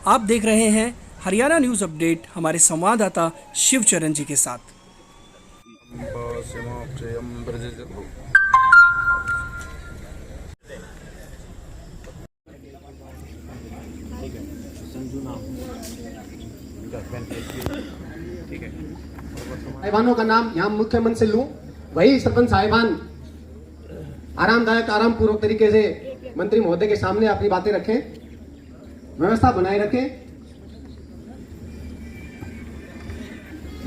आप देख रहे हैं हरियाणा न्यूज़ अपडेट हमारे संवाददाता शिवचरण जी के साथ। साहिबानों का नाम यहाँ मुख्य मन से लूं, वही सरपंच साहिबान आरामदायक आराम पूर्वक तरीके से मंत्री महोदय के सामने अपनी बातें रखें, व्यवस्था बनाए रखें।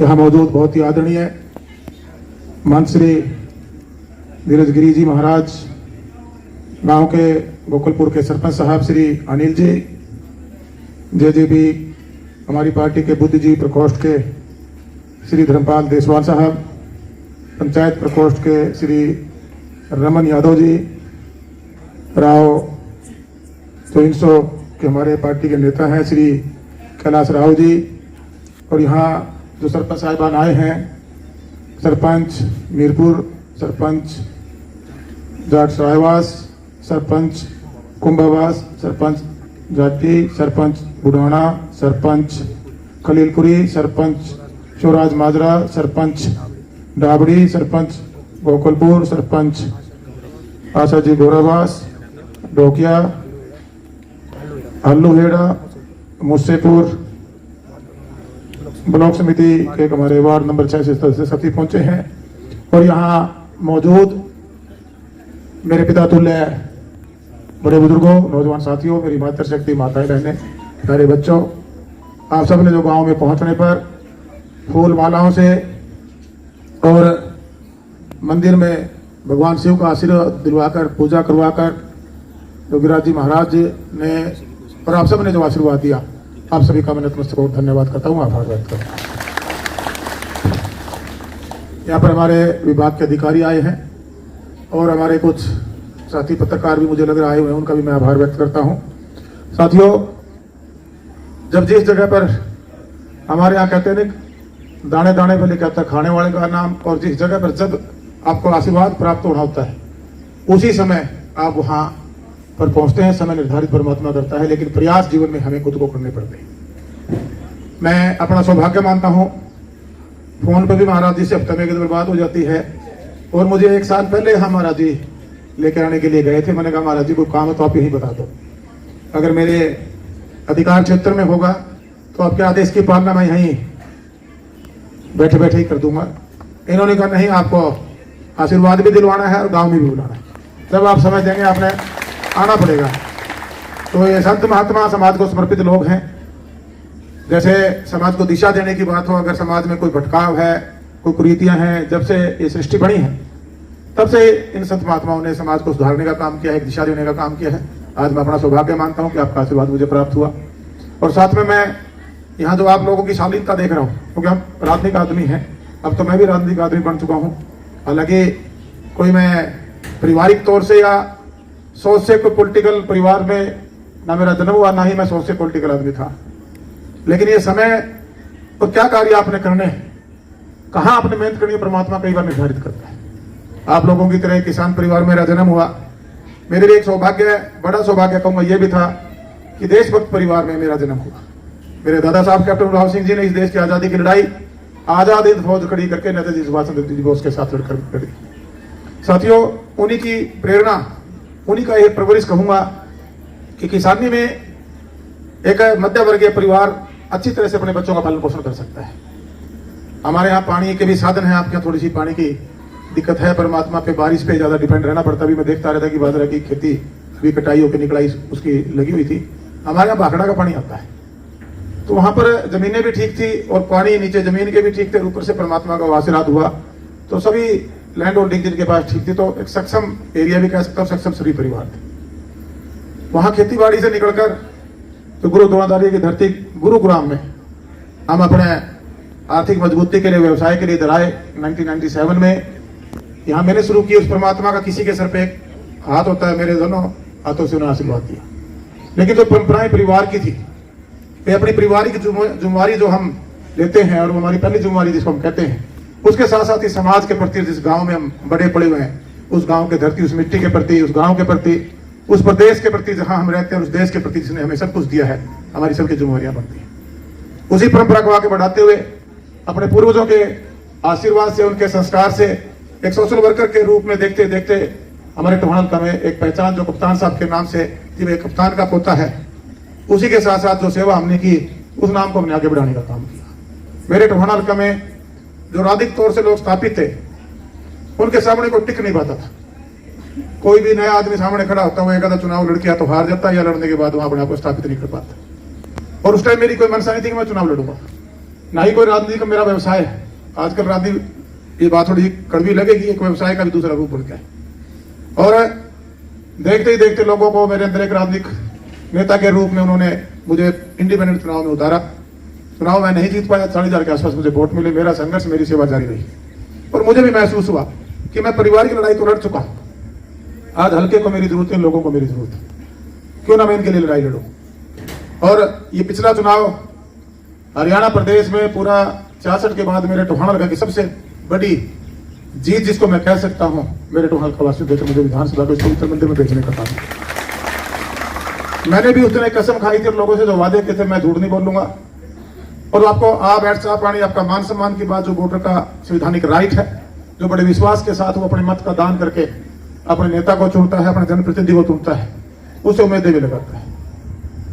यहाँ मौजूद बहुत ही आदरणीय मंत्री धीरज गिरी जी महाराज, गांव के गोकुलपुर के सरपंच साहब श्री अनिल जी, जेजेबी हमारी पार्टी के बुद्धिजीवी प्रकोष्ठ के श्री धर्मपाल देसवाल साहब, पंचायत प्रकोष्ठ के श्री रमन यादव जी, राव तो के हमारे पार्टी के नेता हैं श्री कैलाश राव जी, और यहाँ जो सरपंच साहिबान आए हैं, सरपंच मीरपुर, सरपंच जाट सरायवास, सरपंच कुंभावास, सरपंच जाटी, सरपंच बुढ़ाना, सरपंच खलीलपुरी, सरपंच शिवराज माजरा, सरपंच डाबड़ी, सरपंच गोकुलपुर, सरपंच आशा जी गोरावास, डोकिया, हल्लूहेड़ा, मुस्सेपुर, ब्लॉक समिति के हमारे वार्ड नंबर 6 से सदस्य सभी पहुंचे हैं। और यहाँ मौजूद मेरे पिता तुल्य बड़े बुजुर्गों, नौजवान साथियों, मेरी मातृशक्ति माताएं बहनें, प्यारे बच्चों, आप सब ने जो गांव में पहुंचने पर फूल मालाओं से और मंदिर में भगवान शिव का आशीर्वाद दिलवाकर, पूजा करवाकर जो गिरिराज जी महाराज ने और आप सब ने जो आशीर्वाद दिया, आप सभी का मैं नतमस्तक होकर धन्यवाद करता हूँ, आभार व्यक्त करता हूँ। यहाँ पर हमारे विभाग के अधिकारी आए हैं और हमारे कुछ साथी पत्रकार भी मुझे लग रहा आए हुए हैं, उनका भी मैं आभार व्यक्त करता हूँ। साथियों, जब जिस जगह पर हमारे यहाँ कहते हैं दाने दाने पर लिखा था खाने वाले का नाम, और जिस जगह पर जब आपको आशीर्वाद प्राप्त होना होता है उसी समय आप वहाँ पर पहुंचते हैं। समय निर्धारित परमात्मा करता है, लेकिन प्रयास जीवन में हमें खुद को करने पड़ते हैं। मैं अपना सौभाग्य मानता हूँ, फोन पर भी महाराज जी से हफ्ते में एक बार बात हो जाती है, और मुझे 1 साल पहले हम महाराज जी लेकर आने के लिए गए थे। मैंने कहा महाराज जी कोई काम है तो आप यही बता दो, अगर मेरे अधिकार क्षेत्र में होगा तो आपके आदेश की पालना मैं यहीं बैठे बैठे ही कर दूंगा। इन्होंने कहा नहीं, आपको आशीर्वाद भी दिलवाना है और गांव में भी बुलाना है, जब आप समझ देंगे आपने आना पड़ेगा। तो ये संत महात्मा समाज को समर्पित लोग हैं। जैसे समाज को दिशा देने की बात हो, अगर समाज में कोई भटकाव है, कोई कुरीतियां हैं, जब से ये सृष्टि बनी है तब से इन संत महात्माओं ने समाज को सुधारने का काम किया है, दिशा देने का काम किया है। आज मैं अपना सौभाग्य मानता हूं कि आपका आशीर्वाद मुझे प्राप्त हुआ। और साथ में मैं यहाँ जो आप लोगों की शालीनता देख रहा हूँ, क्योंकि हम राजनीतिक आदमी हैं, अब तो मैं भी राजनीतिक आदमी बन चुका हूँ। हालांकि कोई मैं पारिवारिक तौर से या सोच से कोई पॉलिटिकल परिवार में ना मेरा जन्म हुआ, ना ही मैं सोच से पॉलिटिकल आदमी था, लेकिन ये समय तो क्या कार्य आपने करने हैं, कहाँ आपने मेहनत करनी है, परमात्मा कई बार निर्धारित करता है। आप लोगों की तरह किसान परिवार में मेरा जन्म हुआ, मेरे लिए एक सौभाग्य, बड़ा सौभाग्य कहूंगा ये भी था कि देशभक्त परिवार में मेरा जन्म हुआ। मेरे दादा साहब कैप्टन राव सिंह जी ने इस देश की आजादी की लड़ाई आजाद हिंद फौज खड़ी करके नेताजी सुभाष चंद्र जी बोस के साथ लड़कर लड़ी। साथियों, उन्हीं की प्रेरणा, उन्हीं का एक परवरिश कहूंगा कि किसानी में एक मध्य वर्गीय परिवार अच्छी तरह से अपने बच्चों का पालन पोषण कर सकता है। हमारे यहाँ पानी के भी साधन है, आपके यहाँ थोड़ी सी पानी की दिक्कत है, परमात्मा पे बारिश पे ज्यादा डिपेंड रहना पड़ता। भी मैं देखता रहता कि बाजरा की खेती अभी कटाई होकर निकलाई उसकी लगी हुई थी। हमारे यहाँ भाखड़ा का पानी आता है, तो वहां पर जमीनें भी ठीक थी और पानी नीचे जमीन के भी ठीक थे, ऊपर से परमात्मा का आशीर्वाद हुआ, तो सभी लैंड होल्डिंग जिनके पास ठीक थी, तो एक सक्षम एरिया भी कह सकता हूँ, सक्षम सभी परिवार थे। वहां खेती बाड़ी से निकलकर तो गुरु द्रोणाचार्य की धरती गुरुग्राम में हम अपने आर्थिक मजबूती के लिए, व्यवसाय के लिए इधर आए 1997 में। यहाँ मैंने शुरू की, उस परमात्मा का किसी के सर पे एक हाथ होता है, मेरे दोनों हाथों से उन्हें आशीर्वाद दिया। लेकिन जो परंपराएं परिवार की थी, वे अपनी परिवार की जिम्मेवारी जो हम लेते हैं, और हमारी पहली जिम्मेवारी जिसको हम कहते हैं, उसके साथ साथ ही समाज के प्रति, जिस गांव में हम बड़े पड़े हुए हैं, उस गांव के धरती, उस मिट्टी के प्रति, उस गांव के प्रति उस प्रदेश के प्रति जहां हम रहते हैं, उस देश के प्रति जिसने हमें सब कुछ दिया है, हमारी सबकी जिम्मेवारियां बनती हैं। उसी परंपरा को आगे बढ़ाते हुए अपने पूर्वजों के आशीर्वाद से, उनके संस्कार से एक सोशल वर्कर के रूप में देखते देखते हमारे टोहाना में एक पहचान जो कप्तान साहब के नाम से, जब एक कप्तान का पोता है, उसी के साथ साथ जो सेवा हमने की, उस नाम को हमने आगे बढ़ाने का काम किया। मेरे टोहाना हल्का में जो राजनीतिक तौर से लोग स्थापित थे, उनके सामने कोई टिक नहीं पाता था। कोई भी नया आदमी सामने खड़ा होता हुआ एक आधा चुनाव लड़ किया तो हार जाता, या लड़ने के बाद वहां अपने आप को स्थापित नहीं कर पाता। और उस टाइम मेरी कोई मनसा नहीं थी कि मैं चुनाव लड़ूंगा, ना ही कोई राजनीति का मेरा व्यवसाय है। आजकल राजनीति, ये बात थोड़ी कड़वी लगेगी, एक व्यवसाय का भी दूसरा रूप बन गया है। और देखते ही देखते लोगों को मेरे अंदर एक राजनीतिक नेता के रूप में उन्होंने मुझे इंडिपेंडेंट चुनाव में उतारा। चुनाव मैं नहीं जीत पाया, 40,000 के आसपास मुझे वोट मिले। मेरा संघर्ष, मेरी सेवा जारी रही और मुझे भी महसूस हुआ कि मैं पारिवारिक लड़ाई तो लड़ चुका हूं, आज हल्के को मेरी जरूरत है, लोगों को मेरी जरूरत है, क्यों ना मैं इनके लिए लड़ाई लड़ूं। और ये पिछला चुनाव हरियाणा प्रदेश में पूरा 66 के बाद मेरे टोहाना हल्का की सबसे बड़ी जीत जिसको मैं कह सकता हूं, मेरे टोहाना हल्का वासियों देकर मुझे विधानसभा को पवित्र मंदिर में भेजने का काम। मैंने भी उस दिन एक कसम खाई थी और लोगों से जो वादे किए थे, मैं झूठ नहीं बोलूंगा। और आपको आप बैठ साफ पानी, आपका मान सम्मान की बात, जो वोटर का संवैधानिक राइट है, जो बड़े विश्वास के साथ वो अपने मत का दान करके अपने नेता को चुनता है, अपने जनप्रतिनिधि को चुनता है, उससे उम्मीदें भी लगाता है।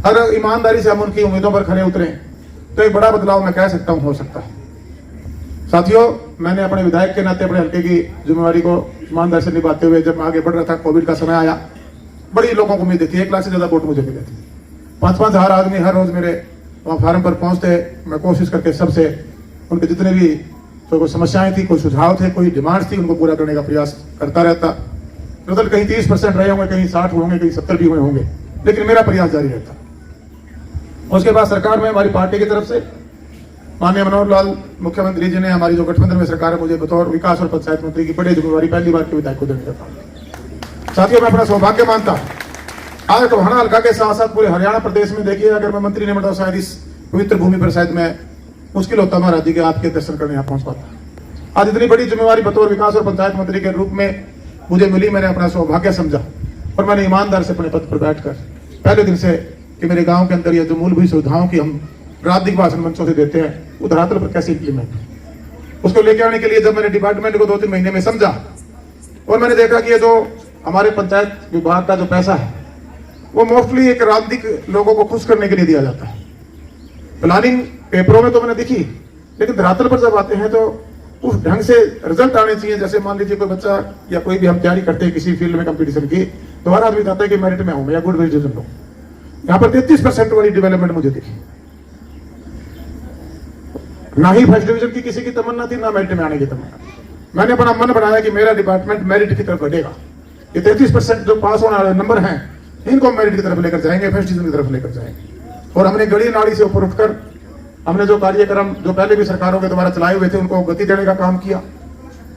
अगर ईमानदारी से हम उनकी उम्मीदों पर खरे उतरे तो एक बड़ा बदलाव मैं कह सकता हूं हो सकता है। साथियों, मैंने अपने विधायक के नाते अपने हल्के की जिम्मेवारी को ईमानदारी से निभाते हुए जब मैं आगे बढ़ रहा था, कोविड का समय आया, बड़ी लोगों को उम्मीद थी, 1 लाख से ज्यादा वोट मुझे मिले थे। 5-5 हज़ार आदमी हर रोज मेरे वहां फार्म पर पहुंचते। मैं कोशिश करके सबसे उनके जितने भी कोई समस्याएं थी, कोई सुझाव थे, कोई डिमांड्स थी, उनको पूरा करने का प्रयास करता रहता। रिजल्ट कहीं 30% रहे होंगे, कहीं 60 होंगे, कहीं 70 भी हुए होंगे, लेकिन मेरा प्रयास जारी रहता। उसके बाद सरकार में हमारी पार्टी की तरफ से माननीय मनोहर लाल मुख्यमंत्री जी ने, हमारी जो गठबंधन में सरकार है, मुझे बतौर विकास और पंचायत मंत्री की बड़ी जिम्मेवारी पहली बार के विधायक को देने का काम। साथियों, मैं अपना सौभाग्य मानता हूं, आज टोहाना हल्का के साथ साथ पूरे हरियाणा प्रदेश में देखिए, अगर मैं मंत्री नहीं बनता शायद इस पवित्र भूमि पर शायद मैं मुश्किल होता महाराज जी के आपके दर्शन करने यहाँ पहुंच पाता। आज इतनी बड़ी जिम्मेवारी बतौर विकास और पंचायत मंत्री के रूप में मुझे मिली, मैंने अपना सौभाग्य समझा और मैंने ईमानदार से अपने पद पर बैठकर पहले दिन से कि मेरे गांव के अंदर ये जो मूलभूत सुविधाओं की हम राजनीतिक भाषण मंचों से देते हैं, वो धरातल पर कैसे इंप्लीमेंट, उसको लेके आने के लिए जब मैंने डिपार्टमेंट को 2-3 महीने में समझा और मैंने देखा कि ये जो हमारे पंचायत विभाग का जो पैसा है, वो मोस्टली एक राजनीतिक लोगों को खुश करने के लिए दिया जाता है। प्लानिंग पेपरों में तो मैंने दिखी, लेकिन धरातल पर जब आते हैं तो उस ढंग से रिजल्ट आने चाहिए। जैसे मान लीजिए कोई बच्चा या कोई भी हम तैयारी करते हैं किसी फील्ड में कंपटीशन की, तो हर आदमी चाहता है कि मेरिट में हूं या गुड रिजल्ट लो। यहाँ पर 33% वाली डेवलपमेंट मुझे दिखी। ना ही फर्स्ट डिवीजन की किसी की तमन्ना थी, ना मेरिट में आने की तमन्ना। मैंने अपना मन बनाया कि मेरा डिपार्टमेंट मेरिट की तरफ बढ़ेगा। ये 33% जो पास होने वाले नंबर हैं, इनको मेरिट की तरफ लेकर जाएंगे, फर्स्ट डिवीजन की तरफ लेकर जाएंगे। और हमने गड़ी नाड़ी से ऊपर उठकर हमने जो कार्यक्रम जो पहले भी सरकारों के द्वारा चलाए हुए थे, उनको गति देने का काम किया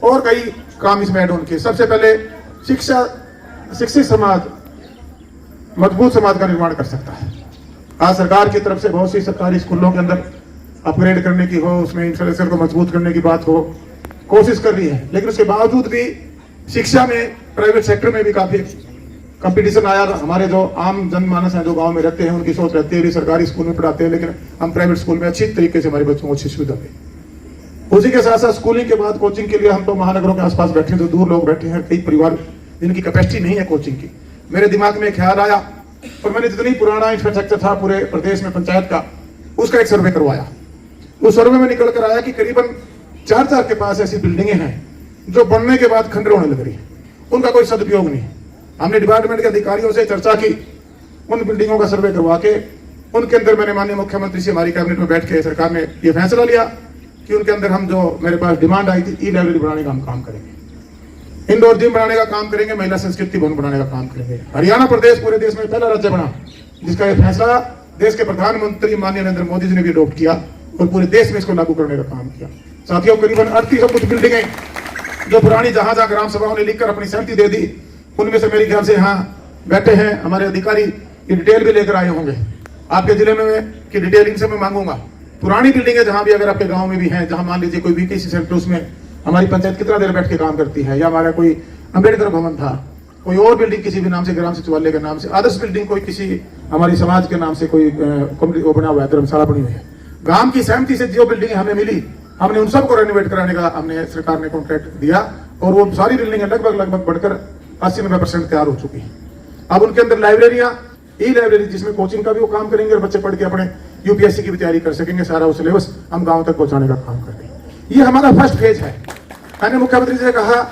और कई काम इसमें ऐड ऑन किए। सबसे पहले शिक्षित समाज मजबूत समाज का निर्माण कर सकता है। आज सरकार की तरफ से बहुत सी सरकारी स्कूलों के अंदर अपग्रेड करने की हो, उसमें इंफ्रास्ट्रक्चर को मजबूत करने की बात हो, कोशिश कर रही है, लेकिन उसके बावजूद भी शिक्षा में प्राइवेट सेक्टर में भी काफी कंपटीशन आया। हमारे जो आम जनमानस हैं, जो गांव में रहते हैं, उनकी सोच रहती है कि सरकारी स्कूल में पढ़ाते हैं, लेकिन हम प्राइवेट स्कूल में अच्छी तरीके से हमारे बच्चों को अच्छी सुविधा दें। उसी के साथ साथ स्कूलिंग के बाद कोचिंग के लिए हम तो महानगरों के आसपास बैठे हैं, जो दूर लोग बैठे हैं, कई परिवार जिनकी कैपेसिटी नहीं है कोचिंग की। मेरे दिमाग में ख्याल आया और मैंने जितनी पुराना इंफ्रास्ट्रक्चर था पूरे प्रदेश में पंचायत का, उसका एक सर्वे करवाया। उस सर्वे में निकल कर आया कि करीबन 4 के पास ऐसी बिल्डिंगें हैं जो बनने के बाद खंडर होने लग रही है, उनका कोई सदुपयोग नहीं। हमने डिपार्टमेंट के अधिकारियों से चर्चा की, उन बिल्डिंगों का सर्वे करवा के उनके अंदर मैंने माननीय मुख्यमंत्री से हमारी कैबिनेट में बैठ के सरकार ने ये फैसला लिया कि उनके अंदर हम जो मेरे पास डिमांड आई थी, ई-लाइब्रेरी बनाने का हम काम करेंगे, इंडोर जिम बनाने का काम करेंगे, महिला संस्कृति भवन बनाने का काम करेंगे। हरियाणा प्रदेश पूरे देश में पहला राज्य बना जिसका यह फैसला देश के प्रधानमंत्री माननीय नरेंद्र मोदी जी ने भी अडॉप्ट किया और पूरे देश में इसको लागू करने का काम किया। साथियों, करीबन 38 कुछ बिल्डिंगें जो पुरानी जहां ग्राम सभाओं ने लिखकर अपनी सहमति दे दी, उनमें से मेरे ख्याल से यहाँ बैठे हैं हमारे अधिकारी, ये डिटेल भी लेकर आए होंगे आपके जिले में की डिटेल इनसे मैं मांगूंगा। पुरानी बिल्डिंग है जहां भी अगर आपके गांव में भी हैं, जहां मान लीजिए कोई वीकेसी सेंटर, उसमें हमारी पंचायत कितना देर बैठ के काम करती है, या हमारा कोई अम्बेडकर भवन था, कोई और बिल्डिंग किसी भी नाम से, ग्राम सचिवालय के नाम से, आदर्श बिल्डिंग कोई किसी हमारी समाज के नाम से कोई वो बना हुआ है, धर्मशाला बनी हुई है। गांव की सहमति से जो बिल्डिंग हमें मिली, हमने उन सबको रेनोवेट कराने का हमने सरकार ने कॉन्ट्रैक्ट दिया और वो सारी बिल्डिंगें लगभग बढ़कर 80-90% तैयार हो चुकी है। अब उनके अंदर लाइब्रेरियां, ई लाइब्रेरी जिसमें कोचिंग का भी वो काम करेंगे और बच्चे पढ़ के अपने यूपीएससी की भी तैयारी कर सकेंगे। सारा वो सिलेबस हम गाँव तक पहुंचाने का काम करेंगे। ये हमारा फर्स्ट फेज है। मैंने मुख्यमंत्री जी से कहा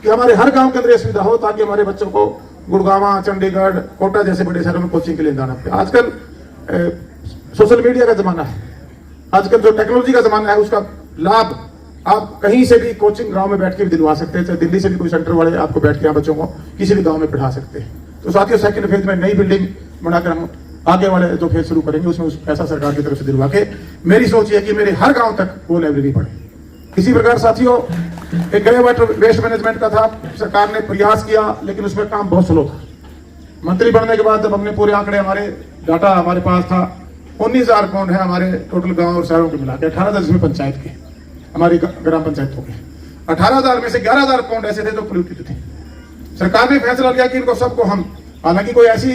कि हमारे हर गांव के अंदर ये सुविधा हो ताकि हमारे बच्चों को गुड़गांव, चंडीगढ़, कोटा जैसे बड़े शहरों में कोचिंग के लिए जाना पड़े। आजकल सोशल मीडिया का जमाना है, आजकल जो टेक्नोलॉजी का जमाना है, उसका लाभ आप कहीं से भी कोचिंग गांव में बैठ के भी दिलवा सकते हैं। चाहे दिल्ली से भी कोई सेंटर वाले आपको बैठ के यहाँ बच्चों को किसी भी गांव में पढ़ा सकते हैं। तो साथियों, सेकंड फेज में नई बिल्डिंग बनाकर हम आगे वाले जो फेज शुरू करेंगे उसमें पैसा सरकार की तरफ से दिलवा के मेरी सोच है कि मेरे हर गाँव तक वो लाइब्रेरी पढ़े। इसी प्रकार साथियों, एक ग्रे वाटर वेस्ट मैनेजमेंट का था, सरकार ने प्रयास किया लेकिन उसमें काम बहुत स्लो था। मंत्री बनने के बाद जब हमने पूरे आंकड़े, हमारे डाटा हमारे पास था, 19,000 पौंड है हमारे टोटल गांव और शहरों के मिला के, 18,000 जिसमें पंचायत के, हमारी ग्राम पंचायतों के 18,000 में से 11,000 पौंड ऐसे थे जो पोल्यूटेड थे। सरकार ने फैसला लिया कि इनको सबको हम, हालांकि कोई ऐसी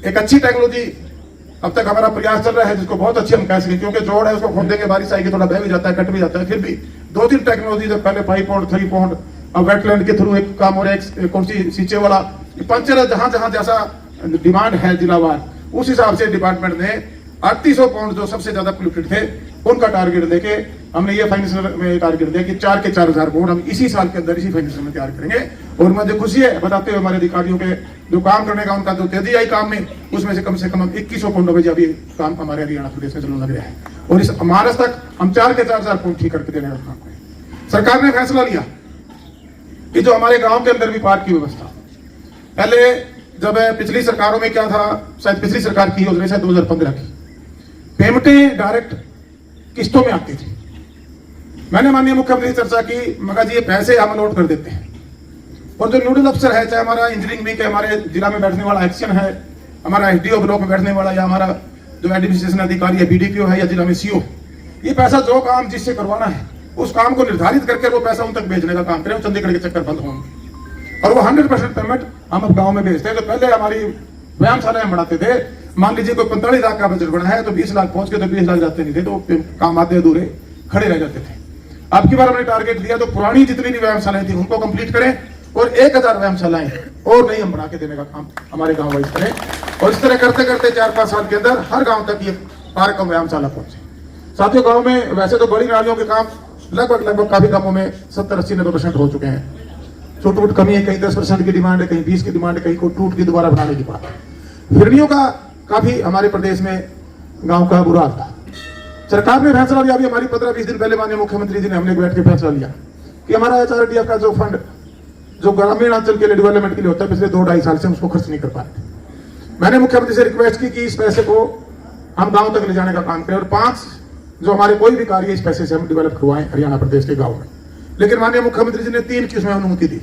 एक अच्छी टेक्नोलॉजी अब तक हमारा प्रयास चल रहा है जिसको बहुत अच्छी हम कह सकें, क्योंकि जोड़ है उसको खोदेंगे, बारिश आएगी, थोड़ा बह भी जाता है, कट भी जाता है, फिर भी 2-3 टेक्नोलॉजी, जब पहले 5 पॉइंट 3 पॉइंट, अब वेटलैंड के थ्रू एक काम हो रहा है, कौन सी सींचे वाला पंचर है, जहां जहां जैसा डिमांड है जिलावार, उस हिसाब से डिपार्टमेंट ने 3800 पॉइंट जो सबसे ज्यादा पोल्यूटेड थे उनका टारगेट देके हमने ये फाइनेंशियल में टारगेट दिया कि 4 के 4,000 पॉइंट हम इसी साल के अंदर इसी फाइनेंशियल में तैयार करेंगे। और मुझे खुशी है बताते हुए हमारे अधिकारियों के जो काम करने का उनका जो तेजी आई काम में, उसमें से कम 2100 पॉइंट में अभी काम हमारे हरियाणा प्रदेश में चलने लग रहा है और इस महाराष्ट्र तक हम 4 के 4,000 पॉइंट ठीक करके देने का काम करें। सरकार ने फैसला लिया कि जो हमारे गांव के अंदर भी पार्क की व्यवस्था, पहले जब पिछली सरकारों में क्या था, शायद पिछली सरकार की योजना शायद 2015 की, पेमेंटें डायरेक्ट किस्तों में आती थी। मैंने माननीय मुख्यमंत्री से चर्चा की, मगर जी ये पैसे हम लोड कर देते हैं और जो नोडल अफसर है, चाहे हमारा इंजीनियरिंग विंग है, हमारे जिला में बैठने वाला एक्शन है, हमारा एसडीओ ब्लॉक में बैठने वाला, या हमारा जो एडमिनिस्ट्रेशन अधिकारी है बीडीपीओ है, या जिला में सीओ, ये पैसा जो काम जिससे करवाना है उस काम को निर्धारित करके वो पैसा उन तक भेजने का काम करें, चंडीगढ़ के चक्कर बंद होंगे और वो 100% पेमेंट हम अब गाँव में भेजते हैं। तो पहले हमारी व्यायामशाला में बढ़ाते थे, मान लीजिए कोई 45 लाख का बजट बना है तो 20 लाख पहुंच के तो 20 लाख जाते नहीं थे, तो काम आते अधूरे खड़े रह जाते थे। अब की बार हमने टारगेट दिया तो पुरानी जितनी भी व्यायामशालाएं थी उनको कंप्लीट करें और 1,000 व्यायामशालाएं और नई हम बना के देने का काम हमारे गांव वाइज करें और इस तरह करते करते 4-5 साल के अंदर हर गांव तक ये पार्क और व्यायामशाला पहुंचे। साथियों, गांव में वैसे तो बड़ी नालियों के काम लगभग काफी गांवों में 70-80-90% हो चुके हैं। छोटी मोटी कमी है, कहीं 10% की डिमांड है, कहीं 20 की डिमांड है, कहीं को टूट की दोबारा बनाने की बात है। फिरनियों का काफी हमारे प्रदेश में गांव का बुरा हाल था। सरकार ने फैसला लिया, अभी हमारी 15-20 दिन पहले माननीय मुख्यमंत्री जी ने हमने बैठ के फैसला लिया कि हमारा एचआरडीएफ का जो फंड जो ग्रामीण अंचल के लिए डेवलपमेंट के लिए होता है, पिछले 2-2.5 साल से उसको खर्च नहीं कर पा रहे थे। मैंने मुख्यमंत्री से रिक्वेस्ट की कि इस पैसे को हम गांव तक ले जाने का काम करें और 5 जो हमारे कोई भी कार्य इस पैसे से हम डेवलप करवाएं हरियाणा प्रदेश के गाँव में। लेकिन माननीय मुख्यमंत्री जी ने 3 की उसमें अनुमति दी।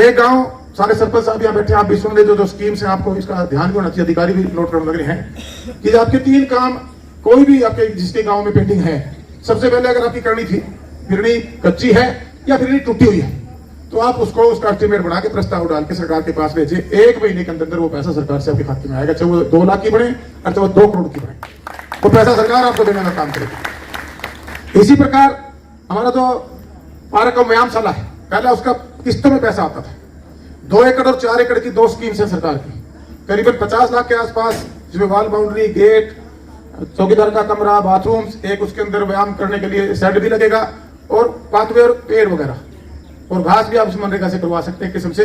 एक गाँव, सारे सरपंच साहब यहाँ बैठे, आप भी सुन ले, जो स्कीम्स हैं आपको इसका ध्यान भी होना चाहिए, अधिकारी भी नोट करने लग रहे हैं कि आपके 3 काम कोई भी आपके जिसके गांव में पेंडिंग है, सबसे पहले अगर आपकी करनी थी फिरनी कच्ची है या फिरनी टूटी हुई है तो आप उसको उसका एस्टीमेट बना के प्रस्ताव डाल के सरकार के पास भेजे। 1 महीने के अंदर वो पैसा सरकार से आपके खाते में आएगा, चाहे वो 2 लाख की बने और चाहे वो 2 करोड़ की बने, वो पैसा सरकार आपको देने का काम करेगी। इसी प्रकार हमारा जो पार्क और व्यायामशाला है, पहले उसका किस्तों में पैसा आता था। 2 एकड़ और 4 एकड़ की 2 स्कीम्स है सरकार की, करीबन 50 लाख के आसपास, जिसमें वॉल बाउंड्री, गेट, चौकीदार का कमरा, बाथरूम्स, एक उसके अंदर व्यायाम करने के लिए शेड भी लगेगा और पाथवे और पेड़ वगैरह और घास भी आप उस मनरेगा से करवा सकते हैं। किस्म से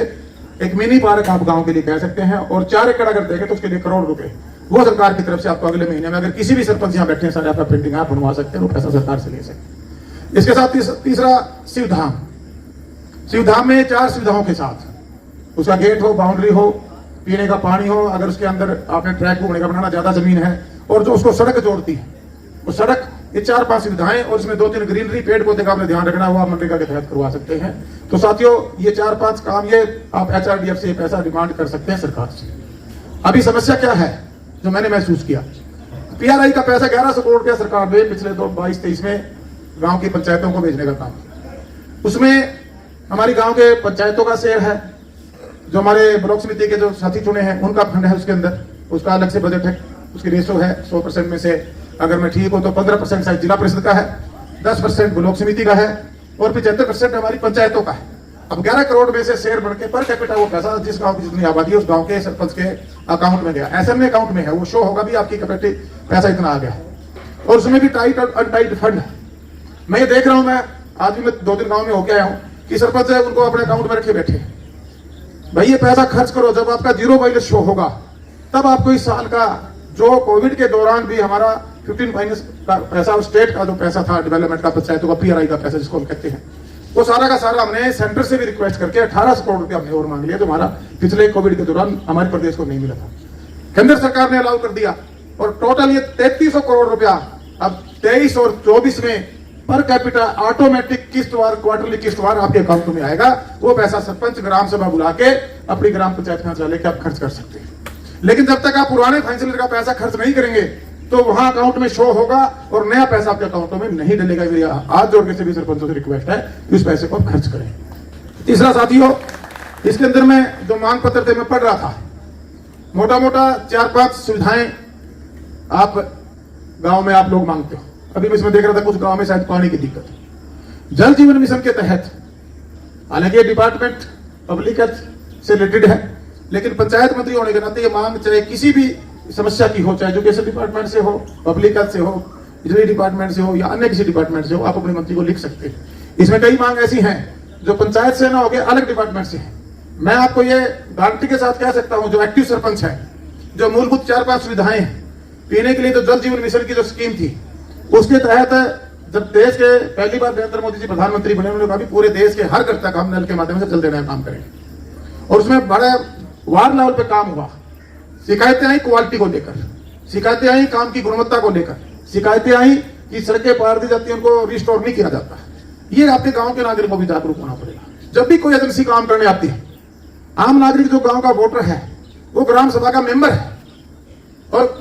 एक मिनी पार्क आप गांव के लिए कह सकते हैं और 4 एकड़ अगर देंगे तो उसके लिए करोड़ रुपए वो सरकार की तरफ से आपको अगले महीने में, अगर किसी भी सरपंच यहाँ बैठे हैं सारे आपका पेंटिंग आप बनवा सकते हैं, वो पैसा सरकार से ले सकते हैं। इसके साथ तीसरा शिवधाम, शिवधाम में 4 सुविधाओं के साथ उसका गेट हो, बाउंड्री हो, पीने का पानी हो, अगर उसके अंदर आपने ट्रैक घूमने का बनाना, ज्यादा जमीन है और जो उसको सड़क जोड़ती है वो सड़क, ये 4-5 सुविधाएं और इसमें 2-3 ग्रीनरी पेड़ पौधे का आपने ध्यान रखना हुआ मनरेगा के तहत करवा सकते हैं। तो साथियों, ये 4-5 काम ये आप एचआरडीएफ से पैसा डिमांड कर सकते हैं सरकार से। अभी समस्या क्या है जो मैंने महसूस किया, पीआरआई का पैसा 1100 करोड़ रुपया सरकार ने पिछले 22-23 में गांव की पंचायतों को भेजने का काम, उसमें हमारी गांव के पंचायतों का शेयर है, जो हमारे ब्लॉक समिति के जो साथी चुने हैं उनका फंड है, उसके अंदर उसका अलग से बजट है, उसकी रेशो है 100% में से अगर मैं ठीक हूँ तो 15% शायद जिला परिषद का है, 10% ब्लॉक समिति का है और 75% हमारी पंचायतों का है। अब 11 करोड़ में से शेयर बढ़ के पर कैपिटा वो पैसा जिस गांव की जितनी आबादी है उस गांव के सरपंच के अकाउंट में गया, एसएमए अकाउंट में है, वो शो होगा भी आपकी कैपिटल पैसा इतना आ गया और उसमें भी टाइट और अनटाइट फंड है। मैं ये देख रहा हूं, मैं आज भी मैं 2 दिन गांव में होके आया हूं कि सरपंच है उनको अपने अकाउंट में रखे बैठे, भाई ये पैसा खर्च करो, जब आपका जीरो बैलेंस शो होगा तब आपको इस साल का जो कोविड के दौरान भी हमारा 15 माइनस का पैसा और स्टेट का जो पैसा था डेवलपमेंट का, पंचायतों का पीआरआई का पैसा जिसको हम कहते हैं, वो सारा का सारा हमने सेंटर से भी रिक्वेस्ट करके 1800 करोड़ रुपया हमने और मांग लिया, जो हमारा पिछले कोविड के दौरान हमारे प्रदेश को नहीं मिला था। केंद्र सरकार ने अलाउ कर दिया और टोटल ये 3300 करोड़ रुपया अब 23 और 24 में पर कैपिटा ऑटोमेटिक किस्तवार क्वार्टरली किस्तवार आपके अकाउंट में आएगा। वो पैसा सरपंच ग्राम सभा बुला के अपनी ग्राम पंचायत में लेके आप खर्च कर सकते हैं। लेकिन जब तक आप पुराने फाइनेंशियल का पैसा खर्च नहीं करेंगे तो वहां अकाउंट में शो होगा और नया पैसा आपके अकाउंटों में नहीं डलेगा। मेरी हाथ जोड़ के सभी सरपंचों से रिक्वेस्ट है कि उस पैसे को आप खर्च करें। तीसरा साथियों, इसके अंदर में जो मांग पत्र थे मैं पढ़ रहा था, मोटा मोटा 4-5 सुविधाएं आप गांव में आप लोग मांगते हो। अभी मैं इसमें देख रहा था कुछ गांव में शायद पानी की दिक्कत है। जल जीवन मिशन के तहत हालांकि ये डिपार्टमेंट पब्लिक हेल्थ से रिलेटेड है, लेकिन पंचायत मंत्री होने के नाते ये मांग चाहे किसी भी समस्या की हो, चाहे एजुकेशन डिपार्टमेंट से हो, पब्लिक हेल्थ से हो, बिजली डिपार्टमेंट से हो या अन्य किसी डिपार्टमेंट से हो, आप अपने मंत्री को लिख सकते हैं। इसमें कई मांग ऐसी हैं जो पंचायत से ना होके अलग डिपार्टमेंट से है। मैं आपको ये गारंटी के साथ कह सकता हूं, जो एक्टिव सरपंच है, जो मूलभूत 4-5 सुविधाएं हैं पीने के लिए, तो जल जीवन मिशन की जो स्कीम थी उसके तहत जब देश के पहली बार नरेंद्र मोदी जी प्रधानमंत्री बने, उन्होंने कहा भी पूरे देश के हर घर तक हम नल के माध्यम से जल देने का काम करेंगे। और उसमें बड़ा वार्ड लेवल पे काम हुआ। शिकायतें आई क्वालिटी को लेकर, शिकायतें आई काम की गुणवत्ता को लेकर, शिकायतें आई कि सड़कें पार दी जाती हैं, उनको रिस्टोर नहीं किया जाता। ये आपके गांव के नागरिक को भी जागरूक होना पड़ेगा। जब भी कोई एजेंसी काम करने आती है, आम नागरिक जो गांव का वोटर है वो ग्राम सभा का मेंबर है और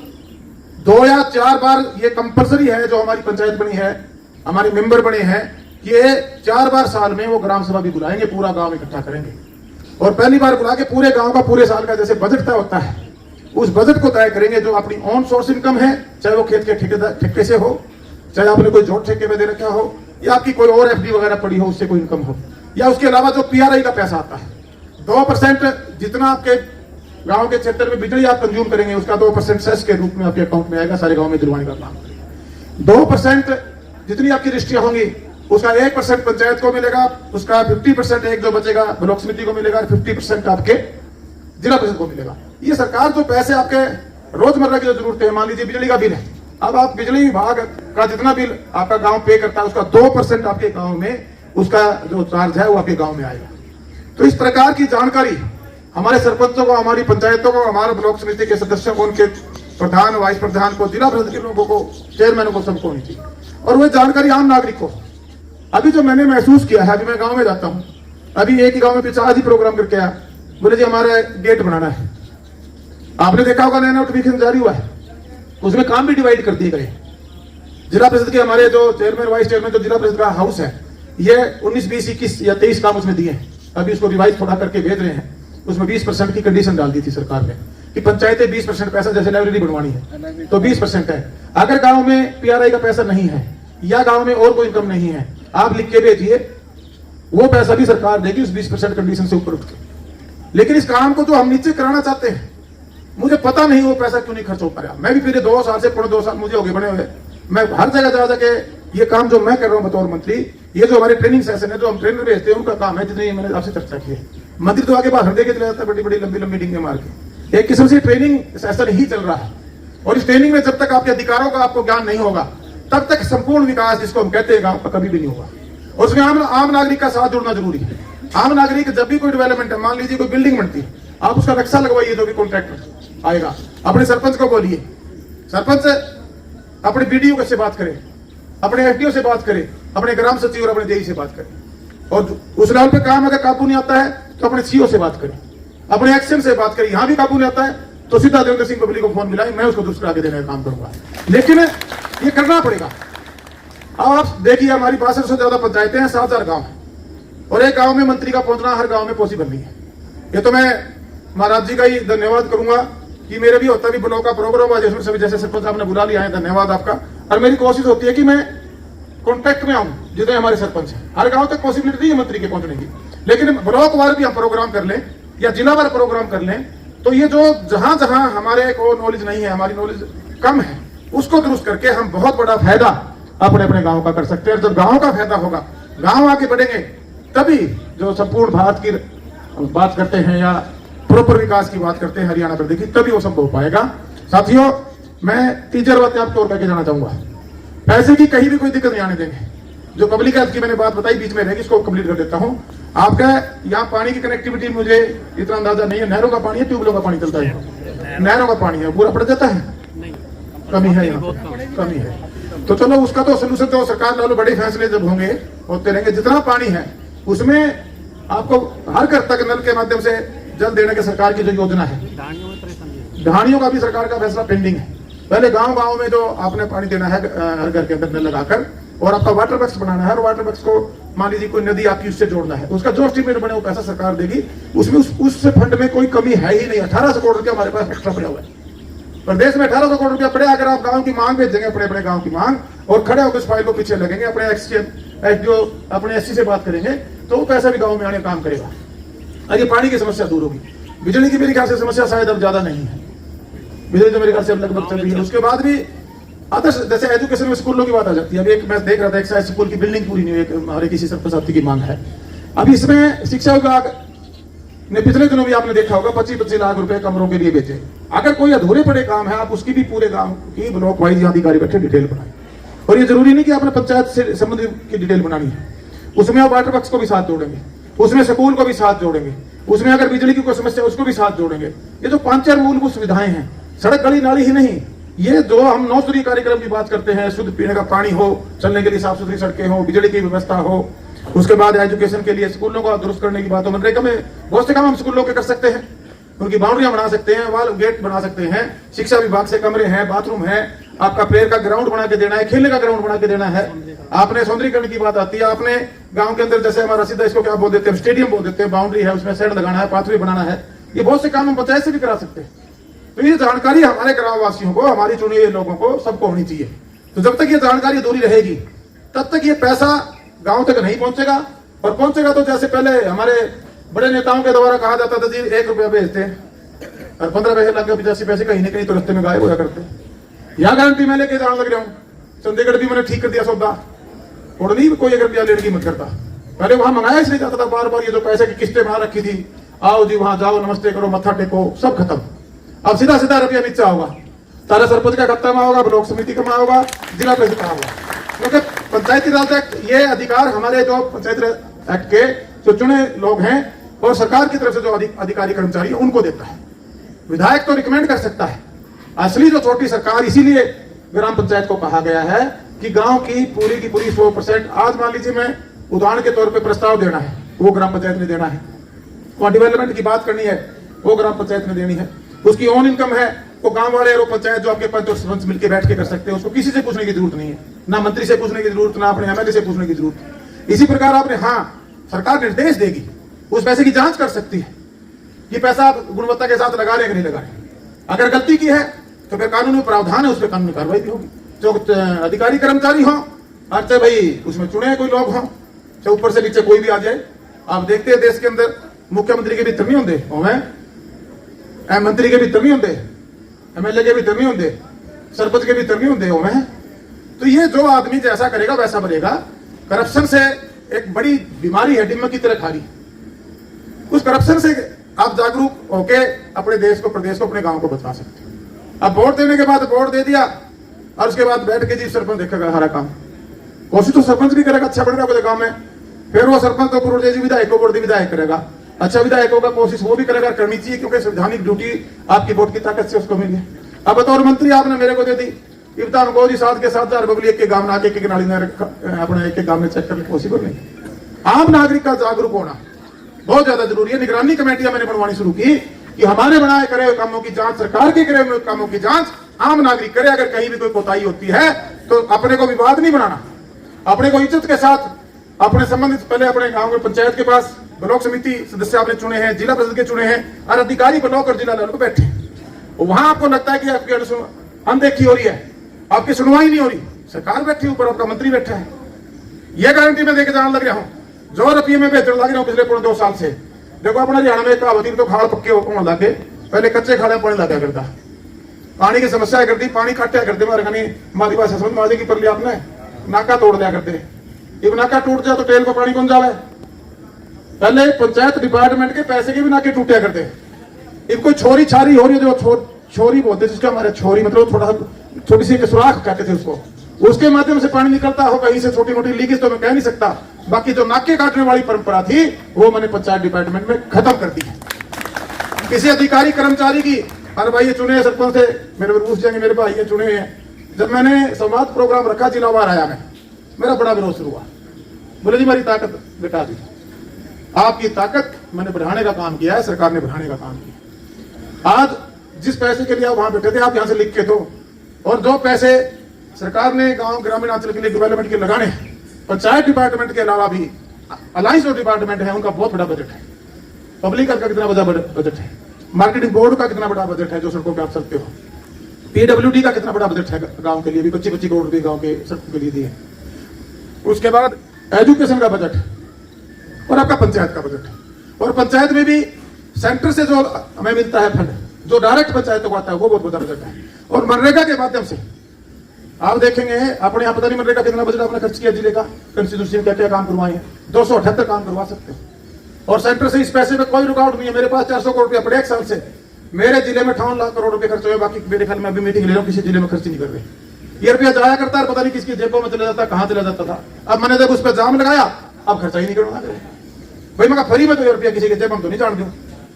2 या 4 बार ये कंपलसरी है, जो हमारी पंचायत बनी है, हमारे मेंबर बने हैं, ये 4 बार साल में वो ग्राम सभा भी बुलाएंगे, पूरा गांव इकट्ठा करेंगे और पहली बार बुला के पूरे गांव का पूरे साल का जैसे बजट तय होता है उस बजट को तय करेंगे। जो अपनी ऑन सोर्स इनकम है, चाहे वो खेत के ठेके से हो, चाहे आपने कोई जोत ठेके में दे रखा हो या आपकी कोई और एफडी वगैरह पड़ी हो उससे कोई इनकम हो, या उसके अलावा जो पीआरआई का पैसा आता है 2% जितना आपके गांव के क्षेत्र में बिजली आप कंज्यूम करेंगे उसका 2% सेस के रूप में आपके अकाउंट में आएगा। सारे गांव में दिलवाने का काम करेंगे। 2% जितनी आपकी रजिस्ट्रियां होंगी उसका 1% पंचायत को मिलेगा, उसका 50% एक जो बचेगा ब्लॉक समिति को मिलेगा, 50% आपके जिला परिषद को मिलेगा। ये सरकार जो पैसे आपके रोजमर्रा की जो जरूरत है, मान लीजिए बिजली का बिल है, अब आप बिजली विभाग का जितना बिल आपका गांव पे करता है उसका 2% आपके गांव में उसका जो चार्ज है वो आपके गांव में आएगा। तो इस प्रकार की जानकारी हमारे सरपंचों को, हमारी पंचायतों को, हमारे ब्लॉक समिति के सदस्यों को, उनके प्रधान, वाइस प्रधान को, जिला परिषद के लोगों को, चेयरमैन को, सबको होनी चाहिए और वह जानकारी आम नागरिक को। अभी जो मैंने महसूस किया है, अभी मैं गांव में जाता हूं, अभी एक ही गांव में पिछले आज ही प्रोग्राम करके आया, बोले जी हमारे गेट बनाना है। आपने देखा होगा नया नोटिफिकेशन जारी हुआ है, उसमें काम भी डिवाइड कर दिए गए। जिला परिषद के हमारे जो चेयरमैन, वाइस चेयरमैन, जो जिला परिषद का हाउस है, ये 19, 20, 21 या 23 काम उसमें दिए हैं। अभी उसको रिवाइज थोड़ा करके भेज रहे हैं। उसमें 20% की कंडीशन डाल दी थी सरकार ने कि पंचायतें 20% पैसा, जैसे लाइब्रेरी बनवानी है तो 20% है। अगर गांव में पीआरआई का पैसा नहीं है या गांव में और कोई इनकम नहीं है, आप लिख के भेजिए, वो पैसा भी सरकार देगी उस 20% कंडीशन से ऊपर उठ के। लेकिन इस काम को जो हम नीचे कराना चाहते हैं, मुझे पता नहीं वो पैसा क्यों नहीं खर्च हो पा रहा। मैं भी फिर 2 साल से 2.5 साल मुझे हो गए बने हुए, मैं हर जगह जा जाके ये काम जो मैं कर रहा हूँ बतौर मंत्री, ये जो हमारे ट्रेनिंग सेशन है, जो हम ट्रेनर भेजते हैं उनका काम है। जितनी मैंने आपसे चर्चा की है, मंत्री तो आगे बाहर देके चले जाता है, बड़ी बड़ी लंबी लंबी डिंगे मार के। एक किस्म से ट्रेनिंग सेशन ही चल रहा है और इस ट्रेनिंग में जब तक आपके अधिकारों का आपको ज्ञान नहीं होगा तब तक संपूर्ण विकास जिसको हम कहते हैं गांव का कभी भी नहीं होगा। और उसमें आम नागरिक का साथ जुड़ना जरूरी है। आम नागरिक जब भी कोई डेवलपमेंट है, मान लीजिए कोई बिल्डिंग बनती है, आप उसका नक्शा लगवाइए, जो भी कॉन्ट्रैक्टर आएगा, अपने सरपंच को बोलिए, सरपंच अपने बीडीओ से बात करें, अपने एफडीओ से बात करें, अपने ग्राम सचिव और अपने जेई से बात करें। और उस लेवल पे काम अगर काबू नहीं आता है तो अपने सीओ से बात करें, अपने एक्शन से बात करें। यहां भी काबू नहीं आता है तो सीधा देवेंद्र सिंह पब्लिक को फोन मिलाए, मैं उसको दूसरा आगे देने का काम करूंगा। लेकिन ये करना पड़ेगा। अब आप देखिए, हमारी 62 से ज्यादा पंचायतें हैं, 7000 गांव है और एक गांव में मंत्री का पहुंचना हर गांव में पॉसिबल नहीं है। ये तो मैं महाराज जी का ही धन्यवाद करूंगा कि मेरे भी होता भी ब्लॉक का प्रोग्राम हुआ जिसमें सभी जैसे सरपंच साहब ने बुला लिया है, धन्यवाद आपका। और मेरी कोशिश होती है कि मैं कॉन्टेक्ट में आऊं जितने हमारे सरपंच हैं। हर गांव तक पॉसिबिलिटी नहीं है मंत्री के पहुंचने की, लेकिन ब्लॉक वार भी हम प्रोग्राम कर लें या जिला वार प्रोग्राम कर लें तो ये जो जहां जहां हमारे को नॉलेज नहीं है, हमारी नॉलेज कम है, उसको दुरुस्त करके हम बहुत बड़ा फायदा अपने अपने गांव का कर सकते हैं। और जब गांव का फायदा होगा, गांव आगे बढ़ेंगे, तभी जो संपूर्ण भारत की बात करते हैं या प्रॉपर विकास की बात करते हैं हरियाणा प्रदेश की, तभी वो संभव हो पाएगा। साथियों, मैं टीचर बात आपको और कहकर जाना चाहूंगा, पैसे की कहीं भी कोई दिक्कत नहीं आने देंगे। जो पब्लिक हेल्थ की मैंने बात बताई बीच में रहेगी, इसको कंप्लीट कर देता हूं। आपका यहाँ पानी की कनेक्टिविटी मुझे इतना अंदाजा नहीं है, नहरों का पानी है, ट्यूबवेलों का पानी चलता है, नहरों का पानी है, पूरा पड़ जाता है, कमी है, यहाँ कमी है। तो चलो उसका तो सोल्यूशन तो सरकार ला लो, बड़े फैसले जब होंगे होते रहेंगे। जितना पानी है उसमें आपको हर घर तक नल के माध्यम से जल देने की सरकार की जो योजना है, ढाणियों का भी सरकार का फैसला पेंडिंग है। पहले गांव गांव में जो आपने पानी देना है हर घर के अंदर नल लगाकर, और आपका वाटर बक्स बनाना है, और वाटर बक्स को मान लीजिए कोई नदी आपकी उससे जोड़ना है, उसका जो एस्टीमेट बने वो पैसा सरकार देगी। उसमें उस फंड में कोई कमी है ही नहीं। 1800 करोड़ रुपया हमारे पास एक्स्ट्रा पड़ा हुआ है प्रदेश में, 1800 करोड़ रुपया पड़े। अगर आप गांव की मांग भेजेंगे, अपने अपने गांव की मांग, और खड़े होकर इस फाइल को पीछे लगेंगे, अपने एससी से बात करेंगे, तो वो पैसा भी गाँव में आने काम करेगा और ये पानी की समस्या दूर होगी। बिजली की मेरे ख्याल से समस्या शायद अब ज्यादा नहीं है, बिजली तो मेरे ख्याल से अब लगभग चल रही है। उसके बाद भी अदर्स जैसे एजुकेशन में स्कूलों की बात आ जाती है। अभी एक मैं देख रहा था, एक स्कूल की बिल्डिंग पूरी नहीं हुई, हमारे किसी सरपंच की मांग है। अभी इसमें शिक्षा विभाग ने पिछले दिनों भी आपने देखा होगा 25-25 लाख रुपए कमरों के लिए बेचे। अगर कोई अधूरे पड़े काम है, आप उसकी भी पूरे गांव की ब्लॉक वाइज अधिकारी बैठे डिटेल बनाए। और ये जरूरी नहीं कि आपने पंचायत से संबंधित की डिटेल बनानी है, उसमें आप वाटर बक्स को भी साथ जोड़ेंगे, उसमें स्कूल को भी साथ जोड़ेंगे, उसमें अगर बिजली की कोई समस्या उसको भी साथ जोड़ेंगे। ये जो 5-4 मूलभूत सुविधाएं हैं, सड़क गली नाली ही नहीं, ये जो हम 9 स्तरीय कार्यक्रम की बात करते हैं, शुद्ध पीने का पानी हो, चलने के लिए साफ सुथरी सड़कें हो, बिजली की व्यवस्था हो, उसके बाद एजुकेशन के लिए स्कूलों को दुरुस्त करने की बात हो। मनरेगा में बहुत से काम हम स्कूलों के कर सकते हैं, उनकी बाउंड्रियां बना सकते हैं, वाल गेट बना सकते हैं, शिक्षा विभाग से कमरे हैं, बाथरूम है, आपका प्लेयर का ग्राउंड बना के देना है, खेलने का ग्राउंड बना के देना है। आपने सौंदर्यीकरण की बात आती है, आपने गांव के अंदर जैसे हमारा सीधा इसको क्या बोल देते हैं, स्टेडियम बोल देते हैं, बाउंड्री है, उसमें शेड लगाना है, पाथवे बनाना है, ये बहुत से काम हम पंचायत से भी करा सकते हैं। तो ये जानकारी हमारे ग्राम वासियों को, हमारी चुने हुए लोगों को, सबको होनी चाहिए। तो जब तक ये जानकारी अधूरी रहेगी, तब तक ये पैसा गांव तक नहीं पहुंचेगा। और पहुंचेगा तो जैसे पहले हमारे बड़े नेताओं के द्वारा कहा जाता था, जी 1 रुपया भेजते और 15 पैसे लग गए, 85 पैसे कहीं ना कहीं तो रस्ते में गायब होया करते। यह गारंटी मैं लेके जाने लग रहा हूँ। चंडीगढ़ भी मैंने ठीक कर दिया सौदा, और नहीं कोई अगर रुपया लेने की मत करता। पहले वहां मंगाया इसलिए जाता था बार बार, ये जो पैसे की किस्तें बना रखी थी, आओ जी वहां जाओ, नमस्ते करो, मत्था टेको, सब खत्म। अब सीधा सीधा रुपया नीचे होगा, सारा सरपंच का खाता में होगा, ब्लॉक समिति का होगा, जिला परिषद का होगा। क्योंकि पंचायती राज एक्ट ये अधिकार हमारे जो पंचायत एक्ट के जो चुने लोग हैं और सरकार की तरफ से जो अधिकारी कर्मचारी उनको देता है। विधायक तो रिकमेंड कर सकता है, असली जो छोटी सरकार, इसीलिए ग्राम पंचायत को कहा गया है कि गांव की पूरी 100%, आज मान लीजिए मैं उदाहरण के तौर पे प्रस्ताव देना है, वो ग्राम पंचायत ने देना है। वहां डेवलपमेंट की बात करनी है, वो ग्राम पंचायत ने देनी है। उसकी ओन इनकम है, वो गांव वाले और पंचायत जो आपके पंच और सरपंच मिलकर बैठ के कर सकते हैं, उसको किसी से पूछने की जरूरत नहीं है, ना मंत्री से पूछने की जरूरत, ना अपने एमएलए से पूछने की जरूरत। इसी प्रकार आपने, हाँ सरकार निर्देश देगी, उस पैसे की जांच कर सकती है, ये पैसा आप गुणवत्ता के साथ लगा रहे कि नहीं लगा रहे। अगर गलती की है तो फिर कानूनी प्रावधान है, उस पर कानूनी कार्रवाई भी होगी। जो अधिकारी कर्मचारी हो, चाहे भाई उसमें चुने कोई लोग हों, चाहे ऊपर से नीचे कोई भी आ जाए। आप देखते हैं देश के अंदर मुख्यमंत्री के भी तरमी होंगे, मंत्री के भी तरमी होंगे, एमएलए के भी तरमी होंगे, सरपंच के भी तरमी होंगे। तो ये जो आदमी जैसा करेगा वैसा बनेगा। करप्शन से एक बड़ी बीमारी है, डिम्मक की तरह खारी। उस करप्शन से आप जागरूक होके अपने देश को, प्रदेश को, अपने गांव को बचा सकते हैं। अब वोट देने के बाद वोट दे दिया और उसके बाद बैठ के जी सरपंच देखेगा हरा काम, कोशिश तो सरपंच भी करेगा अच्छा बढ़ेगा पूरे गांव में, फिर वो सरपंच तो पूर्व विधायक को वोट विधायक करेगा, अच्छा विधायक होगा, कोशिश वो भी करेगा, करनी चाहिए, क्योंकि संवैधानिक ड्यूटी आपकी वोट की ताकत से उसको मिली है। अब बतौर मंत्री आपने मेरे को दे दी, इब्तान को जी 7 के 7 बबली एक के गांव में आके एक नाली में अपने एक गांव में चेक करना पॉसिबल नहीं। आम नागरिक का जागरूक होना बहुत ज्यादा जरूरी है। निगरानी कमेटियां मैंने बनवानी शुरू की कि हमारे बनाए करे हुए कामों की जांच, सरकार के करे हुए कामों की जांच आम नागरिक करे। अगर कहीं भी कोई कोताही होती है तो अपने को विवाद नहीं बनाना, अपने को इज्जत के साथ अपने संबंधित पहले अपने गांव में पंचायत के पास ब्लॉक समिति सदस्य आपने चुने हैं, जिला परिषद के चुने हैं, और अधिकारी ब्लॉक और जिला लेवल पर बैठे हैं। वहां आपको लगता है कि आपकी अनदेखी हो रही है, आपकी सुनवाई नहीं हो रही। सरकार बैठी ऊपर, आपका मंत्री बैठा है। यह गारंटी मैं देके जाने लग रहा हूं, जो रुपये में बेचने लग रहा हूं पिछले 2 साल से। देखो अपना हरियाणा में कहावती तो खाड़ पक्के होने लगे, पहले कच्चे खाड़े पानी लगा करता, पानी की समस्या करती, पानी काटा करते मारी भाषा समझ मारी की पर लिया आपने नाका तोड़ लिया करते। जब नाका टूट जाए तो टेल को पानी कौन जावे? पहले पंचायत डिपार्टमेंट के पैसे के भी नाके टूटा करते। अब कोई छोरी छारी हो रही है, जो छोरी बोलते जिसके हमारे छोरी मतलब थोड़ा छोटी सी सुराख कहते थे उसको, उसके माध्यम से पानी निकलता हो कहीं से, छोटी मोटी लीकेज तो मैं कह नहीं सकता। बाकी जो नाके काटने वाली परंपरा थी वो मैंने पंचायत डिपार्टमेंट में खत्म कर दी है। किसी अधिकारी कर्मचारी की, अरे भाई ये चुने सरपंच थे मेरे पूछ जाएंगे, मेरे भाई ये चुने हैं। जब मैंने संवाद प्रोग्राम रखा जिलावार आया, मेरा बड़ा विरोध शुरू हुआ। बोले जी हमारी ताकत घटा दी। आपकी ताकत मैंने बढ़ाने का काम किया है, सरकार ने बढ़ाने का काम किया। आज जिस पैसे के लिए आप वहां बैठे थे, आप यहां से लिख के दो, और जो पैसे सरकार ने गांव ग्रामीण अंचल के लिए डेवलपमेंट के लगाने, पंचायत डिपार्टमेंट के अलावा भी अलायंस जो डिपार्टमेंट है उनका बहुत बड़ा बजट है। पब्लिक का कितना बड़ा बजट है, मार्केटिंग बोर्ड का कितना बड़ा बजट है जो सड़कों पे आप सकते हो, पीडब्ल्यूडी का कितना बड़ा बजट है गांव के लिए भी, 25 करोड़ रुपए गांव के सड़कों के लिए दिए। उसके बाद एजुकेशन का बजट और आपका पंचायत का बजट, और पंचायत में भी सेंटर से जो हमें मिलता है फंड जो डायरेक्ट पंचायत को आता है वो बहुत बड़ा बजट है। और मनरेगा के माध्यम से आप देखेंगे अपने यहाँ पता नहीं मनरेगा कितना बजट आपने खर्च किया, जिले का कंस्टिट्यूंसी में क्या क्या काम करवाए हैं, 278 काम करवा सकते हो। और सेंटर से इस पैसे में कोई रुकावट नहीं है। मेरे पास 400 करोड़ रुपया पड़े एक साल से, मेरे जिले में 58 लाख करोड़ रुपए खर्च हुए। बाकी मेरे ख्याल में अभी मीटिंग ले रहा हूँ, किसी जिले में खर्च नहीं कर रहे। ये रुपया जाया करता है, पता नहीं किसकी जेबों में चला जाता, कहाँ चला जाता था। अब मैंने जब उस पर जाम लगाया, अब खर्चा ही नहीं करना भाई। मैं फ्री में तो ये रुपया किसी के जेब में तो नहीं जान दूं।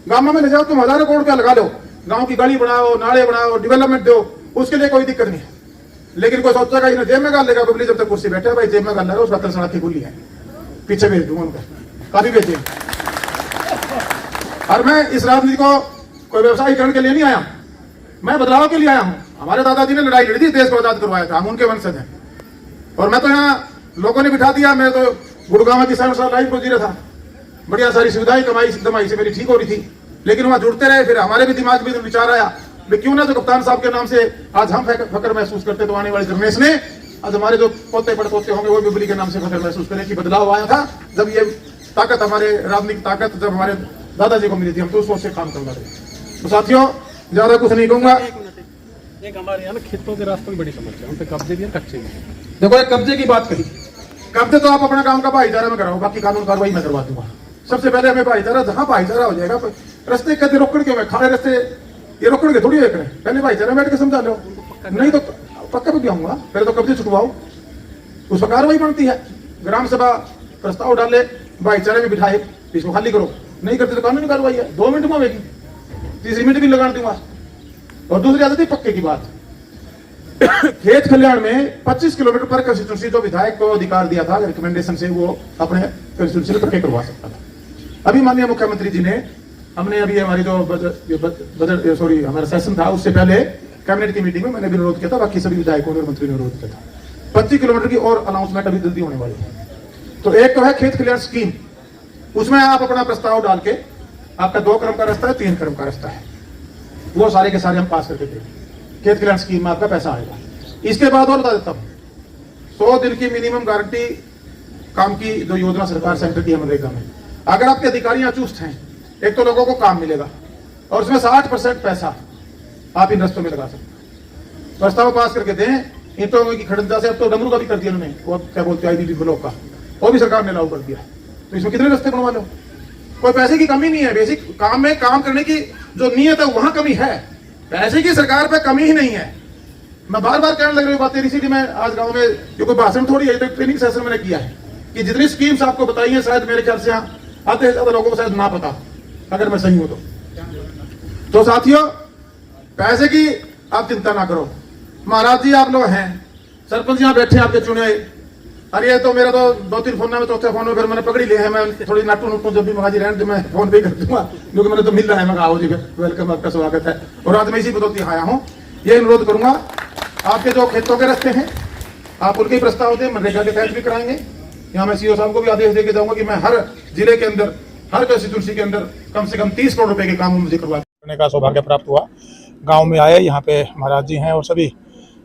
गाँव में ले जाओ, तुम हजारों करोड़ रुपया लगा लो, गाँव की गली बनाओ, नाले बनाओ, डेवलपमेंट दो, उसके लिए कोई दिक्कत नहीं है। लेकिन कोई सोचेगा इन्हें जेब में गाल लेगा, पब्लिक जब तक कुर्सी बैठे भाई जेब में गाल लेगा, उसका तरसना की खुली है, पीछे भेज दूंगा उनका, काफी भेजे। और मैं इस राजनीति को कोई व्यवसायीकरण के लिए नहीं आया, मैं बदलाव के लिए आया हूँ। हमारे दादाजी ने लड़ाई लड़ी थी, देश को आजाद करवाया था, हम उनके वंशज हैं। और मैं तो यहाँ लोगों ने बिठा दिया, मैं तो गुड़गांव की 60 साल लाइफ को जी रहा था, बढ़िया सारी सुविधाएं कमाई दमाई से मेरी ठीक हो रही थी। लेकिन वहां जुड़ते रहे, फिर हमारे भी दिमाग में विचार आया क्यों ना जो कप्तान साहब के नाम से आज हम फकर महसूस करते, तो आने वाली जनरेशन ने आज हमारे जो पोते पड़पोते होंगे वो बिजली के नाम से फकर महसूस करें कि बदलाव आया था। जब ये ताकत हमारे राजनीतिक ताकत जब हमारे दादाजी को मिली थी, हम तो उस सोच से काम करना रहे। तो साथियों ज्यादा कुछ नहीं कहूंगा। एक हमारे यहाँ खेतों के रास्तों की बड़ी समस्या, उन पे कब्जे भी कच्चे भी। देखो एक कब्जे की बात कही, कब्जे तो आप अपना काम का भाईचारा में कराओ, बाकी कानून कार्रवाई मैं करवा दूंगा। सबसे पहले हमें भाईचारा, जहां भाईचारा हो जाएगा, रस्ते कदे रोकड़ के में खाड़े रस्ते ये रोकड़ के थोड़ी करें, पहले भाईचारा बैठ के समझा लो, नहीं तो पक्का भी आऊंगा। पहले तो कब्जे छुटवाओ, उस पर कार्रवाई बनती है। ग्राम सभा प्रस्ताव डाले, भाईचारे में बिठाए, इसको खाली करो, नहीं करते तो कानूनी कार्रवाई है, 2 मिनट में होगी, 30 मिनट भी लगा दूंगा। और दूसरी आदत है पक्के की बात, खेत खलिहान में 25 किलोमीटर पर कंस्टिट्यूंसी जो विधायक को अधिकार दिया था रिकमेंडेशन से, वो अपने कंस्टिट्यूंसी में पक्के करवा सकता था। अभी माननीय मुख्यमंत्री जी ने, हमने अभी हमारी जो बजट सॉरी हमारा सेशन था, उससे पहले कैबिनेट की मीटिंग में मैंने भी विरोध किया था, बाकी सभी विधायकों ने और मंत्री ने विरोध किया था। 25 किलोमीटर की और अनाउंसमेंट अभी जल्दी होने वाली है। तो एक तो है खेत खलिहान स्कीम, उसमें आप अपना प्रस्ताव डाल के, आपका 2 क्रम का रास्ता है, 3 क्रम का रास्ता है, वो सारे के सारे हम पास करके देंगे। खेत खलिहान स्कीम में आपका पैसा आएगा। इसके बाद और बता देता हूं, 100 दिन की मिनिमम गारंटी काम की जो योजना सरकार सेंटर की है मनरेगा में, अगर आपके अधिकारियां चुस्त हैं, एक तो लोगों को काम मिलेगा और उसमें 60% पैसा आप इन रस्तों में लगा सकते हैं। प्रस्ताव पास करके दें। ईंटों की खड़ंजा से अब तो डमरू का भी कर दिया उन्होंने, वो क्या बोलते हैं आईडीपी ब्लॉक का, वो भी सरकार ने लागू कर दिया। तो इसमें कितने रस्ते बनवा लो, कोई पैसे की कमी नहीं है। बेसिक काम में काम करने की जो नीयत है वहां कमी है, पैसे की सरकार पे कमी ही नहीं है। मैं बार बार कहने लग रही हूँ बातें, इसीलिए मैं आज गांव में, ये कोई भाषण थोड़ी है, तो ट्रेनिंग सेशन मैंने किया है कि जितनी स्कीम्स आपको बताई है, शायद मेरे ख्याल से यहाँ आधे से ज्यादा लोगों को शायद ना पता, अगर मैं सही हूं तो साथियों पैसे की आप चिंता ना करो। महाराज जी आप लोग हैं, सरपंच यहाँ बैठे आपके चुने। अरे ये तो मेरा तो 2-3 फोन में, चौथे फोन में फिर मैंने पकड़ी ली है, मैं थोड़ी नाटू नुटू जब भी महाजी रहने तो मैं फोन पे कर दूंगा, क्योंकि मैंने तो मिल रहा है। मैं आओ जी वेलकम, आपका स्वागत है। और आज मैं इसी बदौलती आया हूँ। ये अनुरोध करूंगा, आपके जो खेतों के रास्ते हैं आप उनके प्रस्ताव दें, मनरेगा के तहत भी कराएंगे। यहाँ मैं सीओ साहब को भी आदेश देके जाऊंगा कि मैं हर जिले के अंदर हर कंस्टिट्यूंसी के अंदर कम से कम 30 करोड़ रुपए के काम मुझे करने का सौभाग्य प्राप्त हुआ। गांव में आए, यहाँ पे महाराज जी हैं और सभी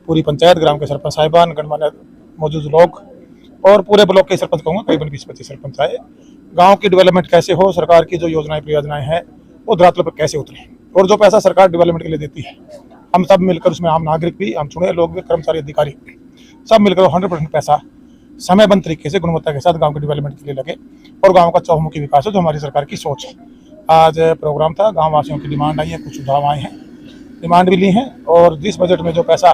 पूरी पंचायत, ग्राम के सरपंच साहिबान, गणमान्य मौजूद लोग और पूरे ब्लॉक के सरपंच कहूँगा, करीबन 20-25 सरपंच आए। गांव की डेवलपमेंट कैसे हो, सरकार की जो योजनाएं परियोजनाएं हैं वो धरातल पर कैसे उतरे, और जो पैसा सरकार डेवलपमेंट के लिए देती है हम सब मिलकर, उसमें आम नागरिक भी, हम चुने लोग भी, कर्मचारी अधिकारी सब मिलकर 100% पैसा समयबद्ध तरीके से गुणवत्ता के साथ गांव के डेवलपमेंट के लिए लगे और गांव का चौमुखी विकास है जो हमारी सरकार की सोच है। आज प्रोग्राम था, गांव वासियों की डिमांड आई है, कुछ सुझाव आए हैं, डिमांड भी ली हैं, और जिस बजट में जो पैसा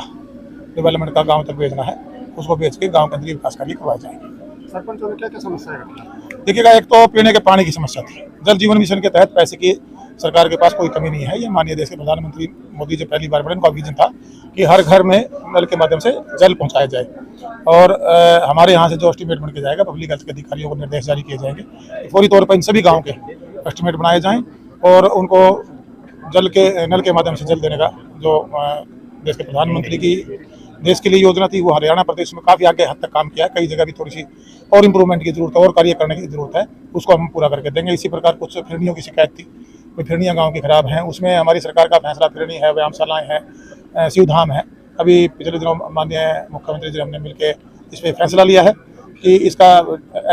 डेवलपमेंट का गांव तक भेजना है उसको भेज के गांव के अंदर विकास कार्य करवाए जाएंगे। सरपंचों में क्या क्या समस्या है? देखिएगा, एक तो पीने के पानी की समस्या थी। जल जीवन मिशन के तहत पैसे की सरकार के पास कोई कमी नहीं है। ये माननीय देश के प्रधानमंत्री मोदी जी पहली बार बने, उनका विजन था कि हर घर में नल के माध्यम से जल पहुंचाया जाए, और हमारे यहाँ से जो एस्टीमेट बन के जाएगा, पब्लिक हेल्थ के अधिकारियों को निर्देश जारी किए जाएंगे, फौरी तौर पर इन सभी गाँव के एस्टीमेट बनाए जाएँ और उनको जल के नल के माध्यम से जल देने का जो देश के प्रधानमंत्री की देश के लिए योजना थी, वो हरियाणा प्रदेश में काफ़ी आगे हद तक काम किया है। कई जगह भी थोड़ी सी और इम्प्रूवमेंट की जरूरत है, और कार्य करने की जरूरत है, उसको हम पूरा करके देंगे। इसी प्रकार कुछ फिरनियों की शिकायत थी, कोई फिरनियाँ गाँव की खराब हैं, उसमें हमारी सरकार का फैसला, फिरनी है, व्यायामशालाएँ हैं, शिवधाम है। अभी पिछले दिनों माननीय मुख्यमंत्री जी हमने मिलकर इस पर फैसला लिया है कि इसका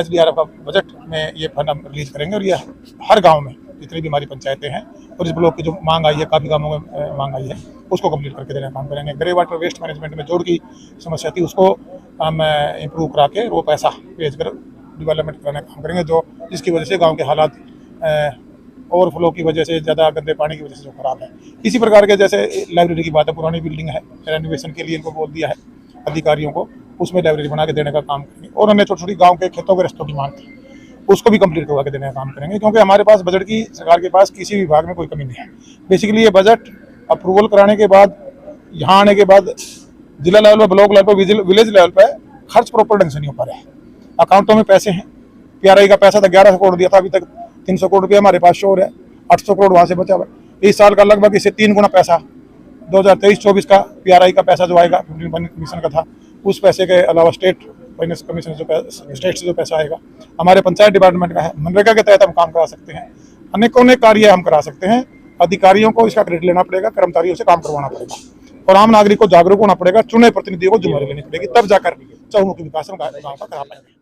SDRF का बजट में ये फंड हम रिलीज करेंगे, और ये हर गाँव में जितनी भी हमारी पंचायतें हैं और इस ब्लॉक की जो मांग आई है, काफ़ी गाँवों में मांग आई है, उसको कंप्लीट करके देने का काम करेंगे। ग्रे वाटर वेस्ट मैनेजमेंट में जोड़ की समस्या थी, उसको हम इम्प्रूव करा के वो पैसा भेज कर डेवलपमेंट कराने का काम करेंगे, जो जिसकी वजह से गाँव के हालात ओवरफ्लो की वजह से, ज़्यादा गंदे पानी की वजह से जो खराब है। इसी प्रकार के जैसे लाइब्रेरी की बात है, पुरानी बिल्डिंग है, रेनोवेशन के लिए इनको बोल दिया है अधिकारियों को, उसमें लाइब्रेरी बना के देने का काम करेंगे। और हमने छोटी छोटी गाँव के खेतों के रस्तों की मांग थी, उसको भी कंप्लीट करवा के देने का काम करेंगे, क्योंकि हमारे पास बजट की, सरकार के पास किसी विभाग में कोई कमी नहीं है। बेसिकली ये बजट अप्रूवल कराने के बाद, यहाँ आने के बाद जिला लेवल पर, ब्लॉक लेवल पर, विलेज लेवल पर खर्च प्रॉपर ढंग से नहीं हो पा रहा है। अकाउंटों में पैसे हैं, PRI का पैसा था 1100 करोड़ दिया था, अभी तक 300 करोड़ रुपया हमारे पास शोर है, 800 करोड़ वहाँ से बचा हुआ है। इस साल का लगभग इससे 3 गुना पैसा 2023-24 का PRI का पैसा जो आएगा, कमीशन का था, उस पैसे के अलावा स्टेट फाइनेंस कमीशन स्टेट से जो पैसा आएगा, हमारे पंचायत डिपार्टमेंट का है, मनरेगा के तहत हम काम करा सकते हैं, अनेकों कार्य हम करा सकते हैं। अधिकारियों को इसका क्रेडिट लेना पड़ेगा, कर्मचारियों से काम करवाना पड़ेगा, और आम नागरिक को जागरूक होना पड़ेगा, चुने प्रतिनिधियों को जिम्मेदारी लेनी पड़ेगी, तब जाकर चौमुखी विकास हम गाँव का करा पाएंगे।